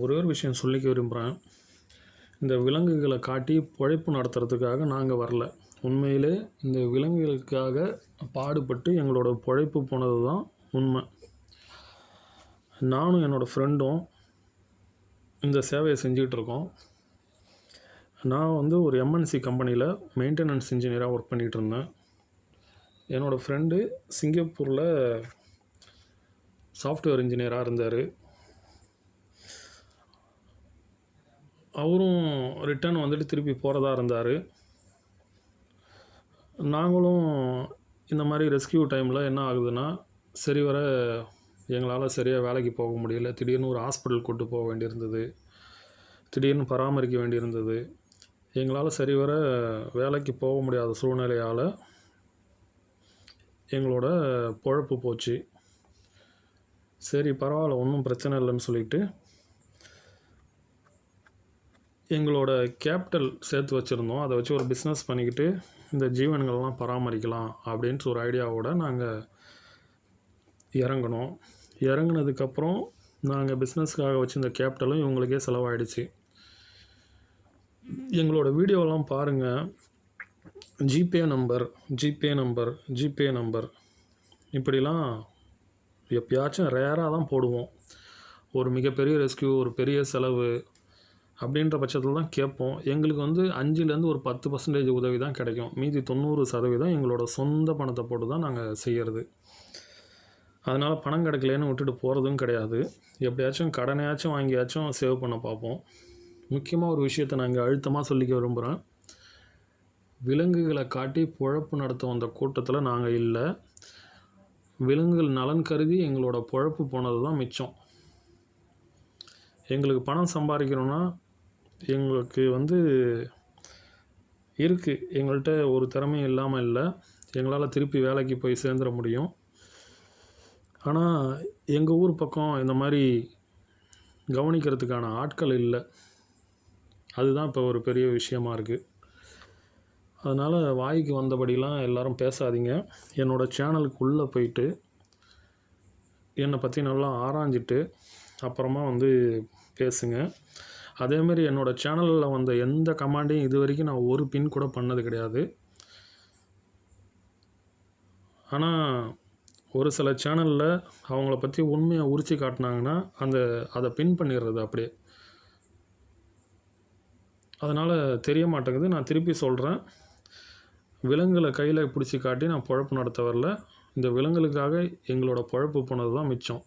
ஒரே ஒரு விஷயம் சொல்லிக்க விரும்புகிறேன். இந்த விலங்குகளை காட்டி பொழைப்பு நடத்துறதுக்காக நாங்கள் வரல. உண்மையிலே இந்த விலங்குகளுக்காக பாடுபட்டு எங்களோட பொழைப்பு போனது தான் உண்மை. நானும் என்னோடய ஃப்ரெண்டும் இந்த சேவையை செஞ்சுக்கிட்டுருக்கோம். நான் வந்து ஒரு எம்என்சி கம்பெனியில் மெயின்டெனன்ஸ் இன்ஜினியராக ஒர்க் பண்ணிகிட்டு இருந்தேன். என்னோடய ஃப்ரெண்டு சிங்கப்பூரில் சாஃப்ட்வேர் இன்ஜினியராக இருந்தார். அவரும் ரிட்டர்ன் வந்துட்டு திருப்பி போகிறதா இருந்தார். நாங்களும் இந்த மாதிரி ரெஸ்கியூ டைமில் என்ன ஆகுதுன்னா, சரிவர எங்களால் சரியாக வேலைக்கு போக முடியல. திடீர்னு ஒரு ஹாஸ்பிட்டல் கூட்டு போக வேண்டியிருந்தது. திடீர்னு பராமரிக்க வேண்டியிருந்தது. எங்களால் சரிவர வேலைக்கு போக முடியாத சூழ்நிலையால் எங்களோட பொழப்பு போச்சு. சரி பரவாயில்ல, ஒன்றும் பிரச்சனை இல்லைன்னு சொல்லிட்டு எங்களோட கேபிட்டல் சேர்த்து வச்சுருந்தோம். அதை வச்சு ஒரு பிஸ்னஸ் பண்ணிக்கிட்டு இந்த ஜீவன்கள்லாம் பராமரிக்கலாம் அப்படின்ட்டு ஒரு ஐடியாவோடு நாங்கள் இறங்கினோம். இறங்கினதுக்கப்புறம் நாங்கள் பிஸ்னஸ்க்காக வச்சுருந்த கேபிட்டலும் இவங்களுக்கே செலவாயிடுச்சு. எங்களோட வீடியோலாம் பாருங்கள். ஜிபே நம்பர் இப்படிலாம் எப்பயாச்சும் ரேராக தான் போடுவோம். ஒரு மிகப்பெரிய ரெஸ்கியூ, ஒரு பெரிய செலவு அப்படின்ற பட்சத்தில் தான் கேட்போம். எங்களுக்கு வந்து 5லேருந்து ஒரு 10% உதவி தான் கிடைக்கும். மீதி 90% எங்களோட சொந்த பணத்தை போட்டு தான் நாங்கள் செய்கிறது. அதனால் பணம் கிடைக்கலன்னு விட்டுட்டு போகிறதும் கிடையாது. எப்படியாச்சும் கடனையாச்சும் வாங்கியாச்சும் சேவ் பண்ண பார்ப்போம். முக்கியமாக ஒரு விஷயத்தை நான் இங்கே அழுத்தமாக சொல்லிக்க விரும்புகிறேன். விலங்குகளை காட்டி பொழப்பு நடத்த வந்த கூட்டத்தில் நாங்கள் இல்லை. விலங்குகள் நலன் கருதி எங்களோட பொழப்பு போனது தான் மிச்சம். எங்களுக்கு பணம் சம்பாதிக்கணுன்னா எங்களுக்கு வந்து இருக்குது. எங்கள்கிட்ட ஒரு திறமையும் இல்லாமல் இல்லை. எங்களால் திருப்பி வேலைக்கு போய் சேர்ந்துட முடியும். ஆனால் எங்கள் ஊர் பக்கம் இந்த மாதிரி கவனிக்கிறதுக்கான ஆட்கள் இல்லை. அதுதான் இப்போ ஒரு பெரிய விஷயமா இருக்குது. அதனால் வாய்க்கு வந்தபடிலாம் எல்லோரும் பேசாதீங்க. என்னோடய சேனலுக்கு உள்ளே போயிட்டு என்னை பற்றி நல்லா ஆராய்ஞ்சிட்டு அப்புறமா வந்து பேசுங்க. அதேமாரி என்னோடய சேனலில் வந்த எந்த கமெண்டையும் இது வரைக்கும் நான் ஒரு பின் கூட பண்ணது கிடையாது. ஆனால் ஒரு சில சேனலில் அவங்கள பற்றி உண்மையை உரித்து காட்டினாங்கன்னா அதை பின் பண்ணிடுறது அப்படியே. அதனால் தெரிய மாட்டேங்குது. நான் திருப்பி சொல்கிறேன், விலங்குகளை கையில் பிடிச்சி காட்டி நான் பொழப்பு நடத்த வரல. இந்த விலங்குகளுக்காக எங்களோட பொழப்பு போனது தான் மிச்சம்.